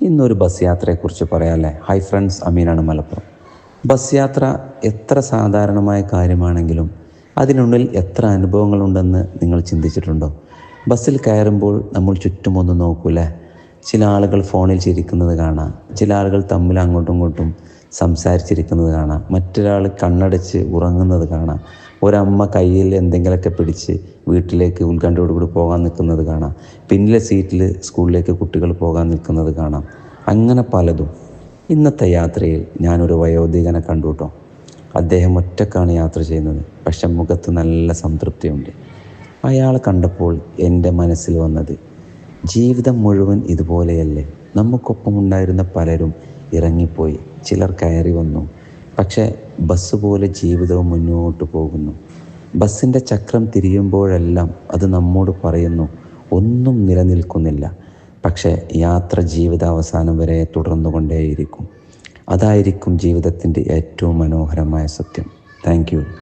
ഇന്നൊരു ബസ് യാത്രയെക്കുറിച്ച് പറയാമല്ലേ. ഹായ് ഫ്രണ്ട്സ്, അമീനാണ്, മലപ്പുറം. ബസ് യാത്ര എത്ര സാധാരണമായ കാര്യമാണെങ്കിലും അതിനുള്ളിൽ എത്ര അനുഭവങ്ങളുണ്ടെന്ന് നിങ്ങൾ ചിന്തിച്ചിട്ടുണ്ടോ? ബസ്സിൽ കയറുമ്പോൾ നമ്മൾ ചുറ്റുമൊന്ന് നോക്കൂലേ. ചില ആളുകൾ ഫോണിൽ ചിരിക്കുന്നത് കാണാം, ചില ആളുകൾ തമ്മിൽ അങ്ങോട്ടും ഇങ്ങോട്ടും സംസാരിച്ചിരിക്കുന്നത് കാണാം, മറ്റൊരാൾ കണ്ണടച്ച് ഉറങ്ങുന്നത് കാണാം, ഒരമ്മ കയ്യിൽ എന്തെങ്കിലുമൊക്കെ പിടിച്ച് വീട്ടിലേക്ക് ഉത്കണ്ഠയോടുകൂടി പോകാൻ നിൽക്കുന്നത് കാണാം, പിന്നിലെ സീറ്റിൽ സ്കൂളിലേക്ക് കുട്ടികൾ പോകാൻ നിൽക്കുന്നത് കാണാം. അങ്ങനെ പലതും. ഇന്നത്തെ യാത്രയിൽ ഞാനൊരു വയോധികനെ കണ്ടു കേട്ടോ. അദ്ദേഹം ഒറ്റക്കാണ് യാത്ര ചെയ്യുന്നത്, പക്ഷെ മുഖത്ത് നല്ല സംതൃപ്തിയുണ്ട്. അയാളെ കണ്ടപ്പോൾ എൻ്റെ മനസ്സിൽ വന്നത്, ജീവിതം മുഴുവൻ ഇതുപോലെയല്ലേ. നമുക്കൊപ്പമുണ്ടായിരുന്ന പലരും ഇറങ്ങിപ്പോയി, ചിലർ കയറി വന്നു, പക്ഷേ ബസ് പോലെ ജീവിതവും മുന്നോട്ട് പോകുന്നു. ബസ്സിൻ്റെ ചക്രം തിരിയുമ്പോഴെല്ലാം അത് നമ്മോട് പറയുന്നു, ഒന്നും നിലനിൽക്കുന്നില്ല, പക്ഷേ യാത്ര ജീവിതാവസാനം വരെ തുടർന്നു കൊണ്ടേയിരിക്കും. അതായിരിക്കും ജീവിതത്തിൻ്റെ ഏറ്റവും മനോഹരമായ സത്യം. Thank you.